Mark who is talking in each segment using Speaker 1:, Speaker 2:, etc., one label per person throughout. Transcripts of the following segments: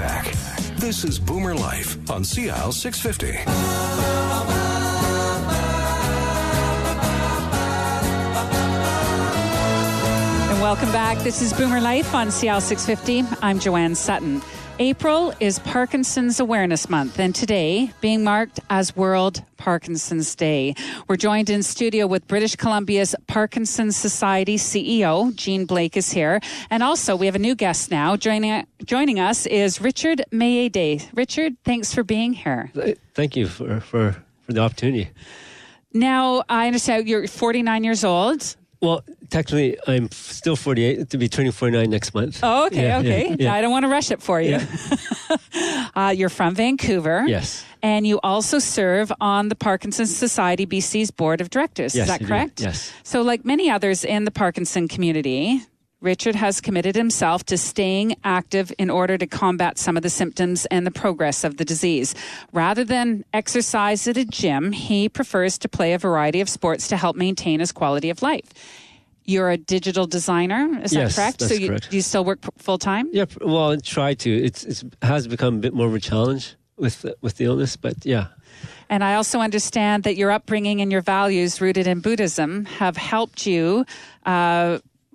Speaker 1: back. This is Boomer Life on CL 650.
Speaker 2: And welcome back. This is Boomer Life on CL 650. I'm Joanne Sutton. April is Parkinson's Awareness Month, and today being marked as World Parkinson's Day. We're joined in studio with British Columbia's Parkinson's Society CEO, Jean Blake is here. And also we have a new guest now. Joining us is Richard Mayede. Richard, thanks for being here.
Speaker 3: Thank you for the opportunity.
Speaker 2: Now, I understand you're 49 years old.
Speaker 3: Well, technically, I'm still 48, to be turning 49 next month.
Speaker 2: Oh, okay.
Speaker 3: Yeah.
Speaker 2: I don't want to rush it for you.
Speaker 3: Yeah.
Speaker 2: You're from Vancouver.
Speaker 3: Yes.
Speaker 2: And you also serve on the Parkinson's Society BC's Board of Directors.
Speaker 3: Yes,
Speaker 2: Is that correct?
Speaker 3: do. Yes.
Speaker 2: So like many others in the Parkinson community, Richard has committed himself to staying active in order to combat some of the symptoms and the progress of the disease. Rather than exercise at a gym, he prefers to play a variety of sports to help maintain his quality of life. You're a digital designer, is that correct?
Speaker 3: That's
Speaker 2: so
Speaker 3: correct.
Speaker 2: Do you still work full-time?
Speaker 3: Yeah, well, I try to. It has become a bit more of a challenge with the illness, but yeah.
Speaker 2: And I also understand that your upbringing and your values rooted in Buddhism have helped you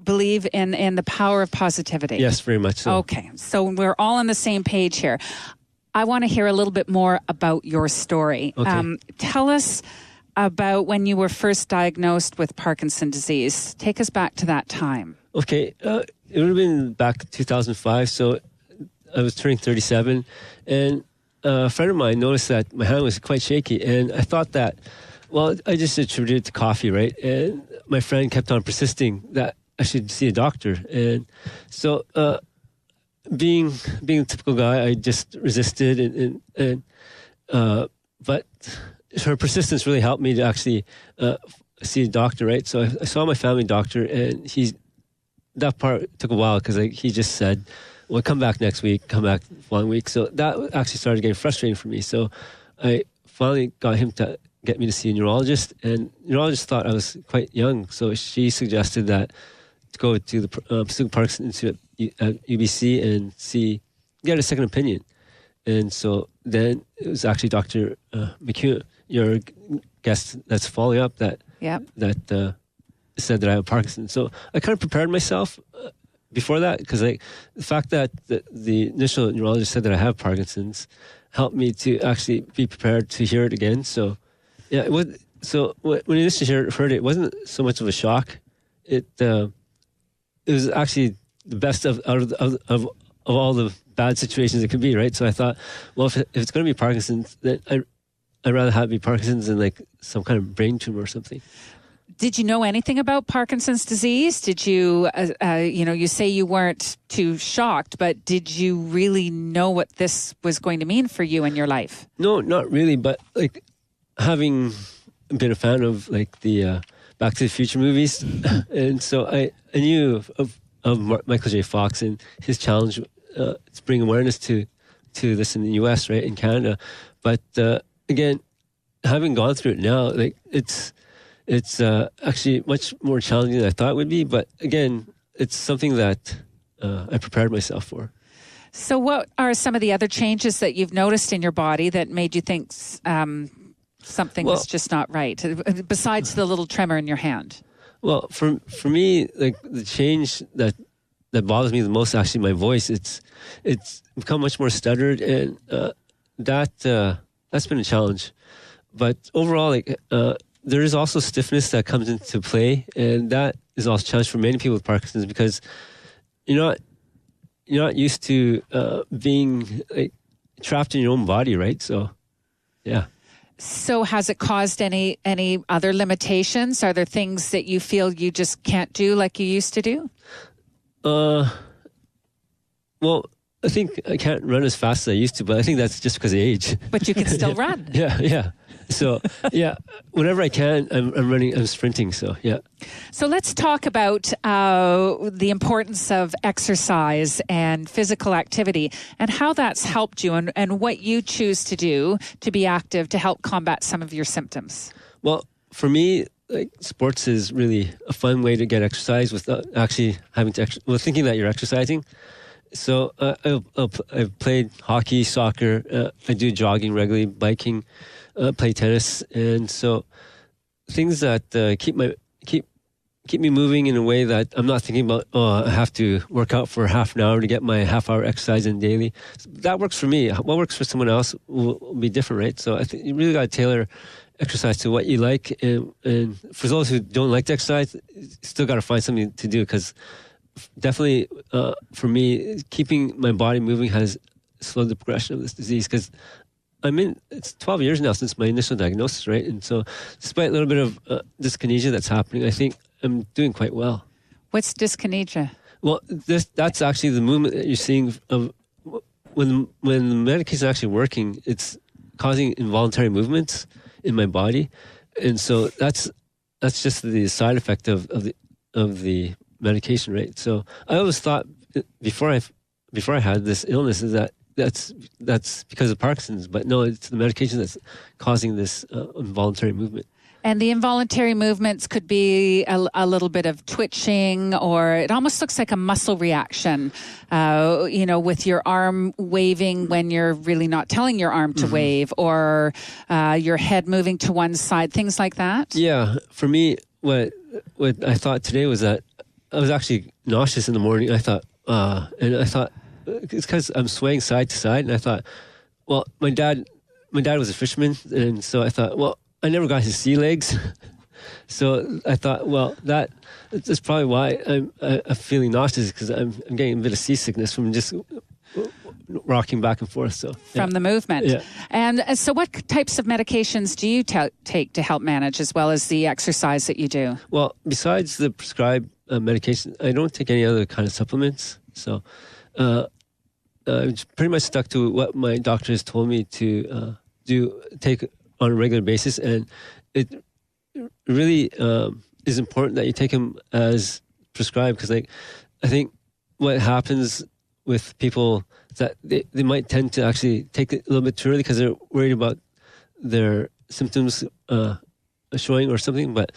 Speaker 2: believe in the power of positivity.
Speaker 3: Yes, very much so.
Speaker 2: Okay, so we're all on the same page here. I want to hear a little bit more about your story.
Speaker 3: Okay.
Speaker 2: Tell us about when you were first diagnosed with Parkinson's disease. Take us back to that time.
Speaker 3: Okay, it would have been back in 2005, so I was turning 37, and a friend of mine noticed that my hand was quite shaky, and I thought that, well, I just attributed it to coffee, right? And my friend kept on persisting that I should see a doctor, and so being a typical guy, I just resisted, but her persistence really helped me to actually see a doctor, right? So I saw my family doctor, and that part took a while because he just said, well, come back next week, come back the following week. So that actually started getting frustrating for me. So I finally got him to get me to see a neurologist, and the neurologist thought I was quite young, so she suggested that to go to the Pacific Parkinson Institute at UBC and get a second opinion. And so then it was actually Dr. McHugh, your guest that's following up, that said that I have Parkinson's. So I kind of prepared myself before that, because the fact that the initial neurologist said that I have Parkinson's helped me to actually be prepared to hear it again. So yeah, it was. So when I initially heard it, it wasn't so much of a shock. It was actually the best of all the bad situations it could be, right? So I thought, well, if it's going to be Parkinson's, then I'd rather have it be Parkinson's than like some kind of brain tumor or something.
Speaker 2: Did you know anything about Parkinson's disease? Did you, you say you weren't too shocked, but did you really know what this was going to mean for you in your life?
Speaker 3: No, not really. But like having been a fan of like the Back to the Future movies, and so I knew of Michael J. Fox and his challenge to bring awareness to this in the U.S., right, in Canada. But again, having gone through it now, like it's actually much more challenging than I thought it would be. But again, it's something that I prepared myself for.
Speaker 2: So what are some of the other changes that you've noticed in your body that made you think something was just not right, besides the little tremor in your hand?
Speaker 3: Well, for me, like the change that bothers me the most, actually, my voice. It's become much more stuttered, and that's been a challenge. But overall, like there is also stiffness that comes into play, and that is also a challenge for many people with Parkinson's, because you're not used to being like trapped in your own body, right? So, yeah.
Speaker 2: So has it caused any other limitations? Are there things that you feel you just can't do like you used to do?
Speaker 3: Well, I think I can't run as fast as I used to, but I think that's just because of age.
Speaker 2: But you can still run.
Speaker 3: Yeah. So, yeah, whenever I can, I'm sprinting, so, yeah.
Speaker 2: So let's talk about the importance of exercise and physical activity and how that's helped you and what you choose to do to be active to help combat some of your symptoms.
Speaker 3: Well, for me, like sports is really a fun way to get exercise without actually having to, thinking that you're exercising. So I've played hockey, soccer. I do jogging regularly, biking, play tennis, and so things that keep me moving in a way that I'm not thinking about, I have to work out for half an hour to get my half-hour exercise in daily. So that works for me. What works for someone else will be different, right? So I think you really got to tailor exercise to what you like. And for those who don't like to exercise, you still got to find something to do, because definitely for me, keeping my body moving has slowed the progression of this disease, because it's 12 years now since my initial diagnosis, right? And so despite a little bit of dyskinesia that's happening, I think I'm doing quite well.
Speaker 2: What's dyskinesia?
Speaker 3: Well, that's actually the movement that you're seeing of when the medication is actually working. It's causing involuntary movements in my body, and so that's just the side effect of the medication, right? So I always thought before I had this illness is that's because of Parkinson's, but no, it's the medication that's causing this involuntary movement.
Speaker 2: And the involuntary movements could be a little bit of twitching, or it almost looks like a muscle reaction, with your arm waving when you're really not telling your arm to wave, or your head moving to one side, things like that. Yeah.
Speaker 3: For me, what I thought today was that I was actually nauseous in the morning. I thought, it's because I'm swaying side to side, and I thought, well, my dad was a fisherman, and so I thought, well, I never got his sea legs. So I thought, well, that's probably why I'm feeling nauseous, because I'm getting a bit of seasickness from just rocking back and forth. So
Speaker 2: from the movement.
Speaker 3: Yeah.
Speaker 2: And so what types of medications do you take to help manage, as well as the exercise that you do?
Speaker 3: Well, besides the prescribed medication, I don't take any other kind of supplements. So I'm pretty much stuck to what my doctor has told me to take on a regular basis, and it really is important that you take them as prescribed, because I think what happens with people is that they might tend to actually take it a little bit too early because they're worried about their symptoms showing or something. But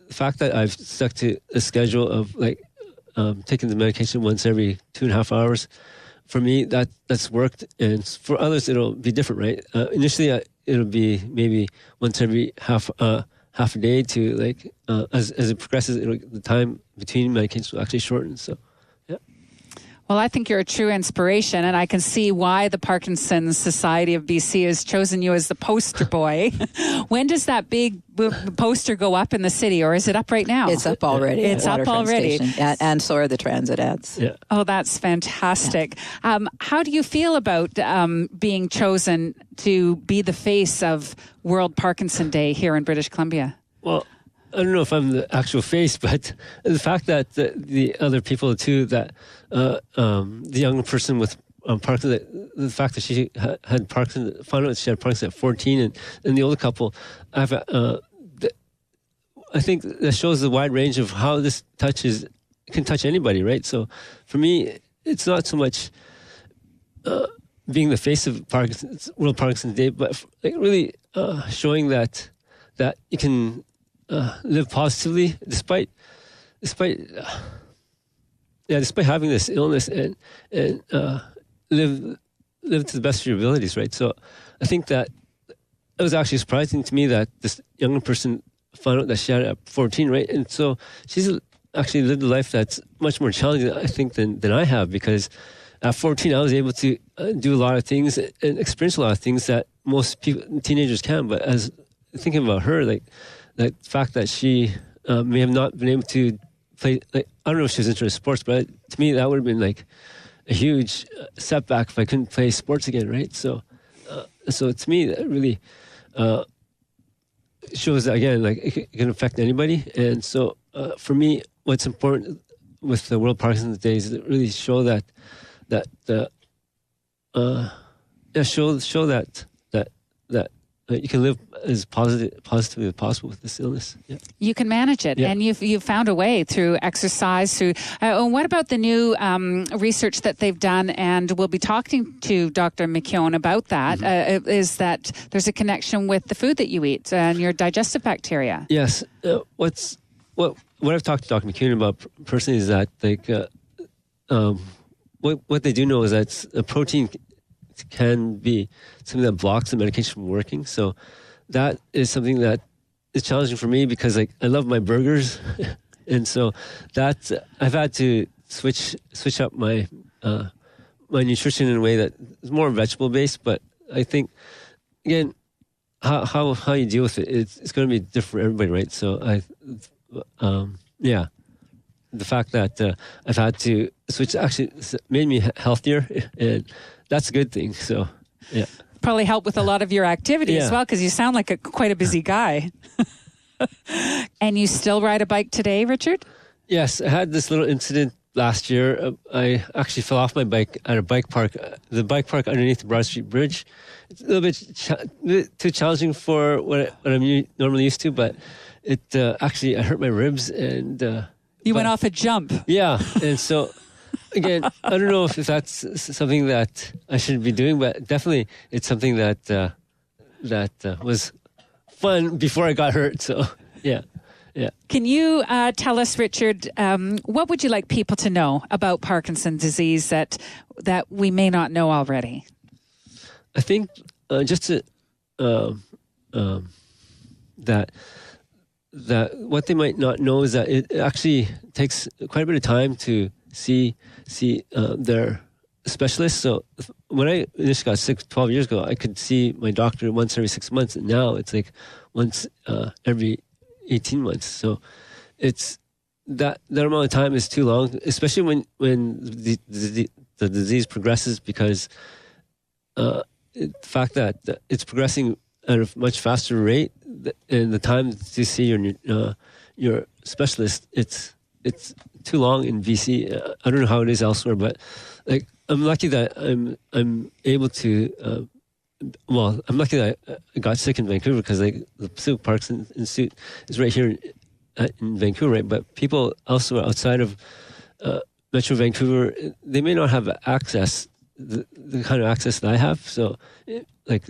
Speaker 3: the fact that I've stuck to a schedule of taking the medication once every 2.5 hours, for me that's worked, and for others it'll be different, right? Initially it'll be maybe once every half a day to as it progresses, the time between medications will actually shorten. So, yeah.
Speaker 2: Well, I think you're a true inspiration, and I can see why the Parkinson's Society of BC has chosen you as the poster boy. When does that big poster go up in the city, or is it up right now?
Speaker 4: It's up already.
Speaker 2: It's up already.
Speaker 4: And so are the transit ads.
Speaker 3: Yeah.
Speaker 2: Oh, that's fantastic. Yeah. How do you feel about being chosen to be the face of World Parkinson Day here in British Columbia?
Speaker 3: Well, I don't know if I'm the actual face, but the fact that the other people too, that the young person with Parkinson, the fact that she had Parkinson, found out she had Parkinson at 14, and the older couple, I think that shows the wide range of how this can touch anybody, right? So for me, it's not so much being the face of World Parkinson Day, but really showing that you can live positively despite having this illness, and live to the best of your abilities, right? So I think that it was actually surprising to me that this young person found out that she had it at 14, right? And so she's actually lived a life that's much more challenging, I think, than I have, because at 14 I was able to do a lot of things and experience a lot of things that most teenagers can. But as thinking about her, the fact that she may have not been able to play, I don't know if she was into sports, but to me that would have been a huge setback if I couldn't play sports again, right? So to me that really shows that, again, it can affect anybody. And so for me, what's important with the World Parkinson's Day is to really show that you can live as positively as possible with this illness. Yeah.
Speaker 2: You can manage it, and you've found a way through exercise. And what about the new research that they've done? And we'll be talking to Dr. McKeown about that. Is that there's a connection with the food that you eat and your digestive bacteria?
Speaker 3: Yes. What I've talked to Dr. McKeown about personally is that what what they do know is that a protein can be something that blocks the medication from working. So that is something that is challenging for me because like I love my burgers, and so that I've had to switch up my my nutrition in a way that is more vegetable based. But I think again, how you deal with it, it's going to be different for everybody, right? So the fact that I've had to switch actually made me healthier, and that's a good thing. So, yeah.
Speaker 2: Probably help with a lot of your activity as well, because you sound like quite a busy guy. And you still ride a bike today, Richard?
Speaker 3: Yes, I had this little incident last year. I actually fell off my bike at a bike park, the bike park underneath the Broad Street Bridge. It's a little bit too challenging for what I'm normally used to, but it actually I hurt my ribs and.
Speaker 2: You went off a jump. Yeah,
Speaker 3: and so. Again, I don't know if that's something that I should be doing, but definitely it's something that was fun before I got hurt. So, yeah.
Speaker 2: Can you tell us, Richard, what would you like people to know about Parkinson's disease that we may not know already?
Speaker 3: I think just to, that what they might not know is that it actually takes quite a bit of time to see their specialist. So when I initially got sick 12 years ago, I could see my doctor once every 6 months, and now it's like once every 18 months. So it's that amount of time is too long, especially when the disease progresses, because the fact that it's progressing at a much faster rate, and the time to see your specialist, it's too long in BC. I don't know how it is elsewhere, but like I'm lucky that I'm able to. I'm lucky that I got sick in Vancouver, because like the Pacific Parkinson Institute is right here in Vancouver, right? But people elsewhere outside of Metro Vancouver, they may not have access, the kind of access that I have. So. I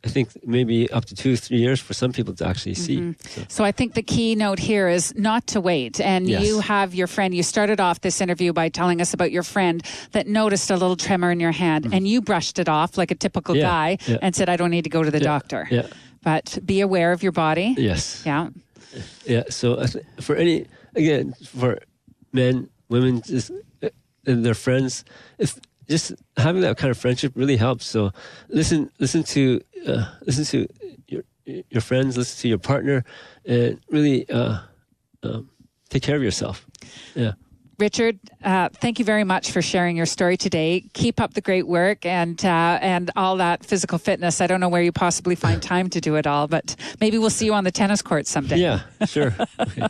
Speaker 3: think maybe up to 2-3 years for some people to actually see.
Speaker 2: Mm-hmm. So I think the key note here is not to wait. And
Speaker 3: yes.
Speaker 2: You have your friend. You started off this interview by telling us about your friend that noticed a little tremor in your hand, and you brushed it off like a typical guy and said, "I don't need to go to the doctor."
Speaker 3: Yeah.
Speaker 2: But be aware of your body.
Speaker 3: Yes.
Speaker 2: Yeah.
Speaker 3: Yeah. So for men, women, and their friends, if just having that kind of friendship really helps. So listen to your friends, listen to your partner, and really take care of yourself. Yeah.
Speaker 2: Richard, thank you very much for sharing your story today. Keep up the great work and all that physical fitness. I don't know where you possibly find time to do it all, but maybe we'll see you on the tennis court someday.
Speaker 3: Yeah, sure. Okay.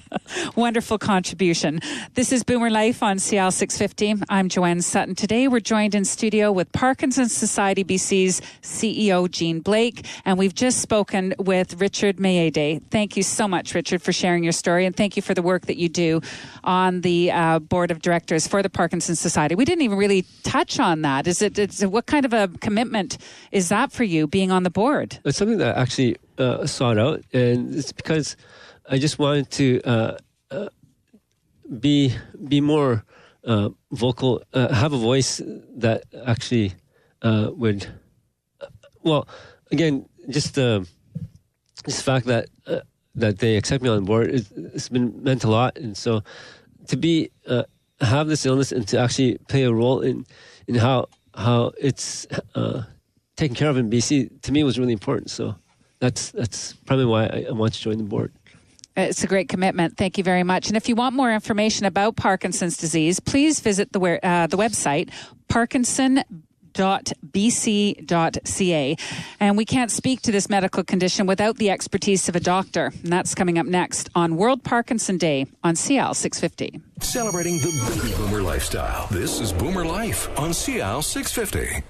Speaker 2: Wonderful contribution. This is Boomer Life on CL 650. I'm Joanne Sutton. Today we're joined in studio with Parkinson's Society BC's CEO, Jean Blake, and we've just spoken with Richard Mayede. Thank you so much, Richard, for sharing your story, and thank you for the work that you do on the board of directors for the Parkinson's Society. We didn't even really touch on that. What kind of a commitment is that for you, being on the board?
Speaker 3: It's something that I actually sought out, and it's because I just wanted to be more vocal, have a voice that actually would. Again, just the fact that they accept me on board, it's been meant a lot, and so to have this illness and to actually play a role in how it's taken care of in BC, to me was really important. So that's probably why I want to join the board.
Speaker 2: It's a great commitment. Thank you very much. And if you want more information about Parkinson's disease, please visit the website parkinson.bc.ca. And we can't speak to this medical condition without the expertise of a doctor. And that's coming up next on World Parkinson Day on CL 650.
Speaker 1: Celebrating the baby boomer lifestyle. This is Boomer Life on CL 650.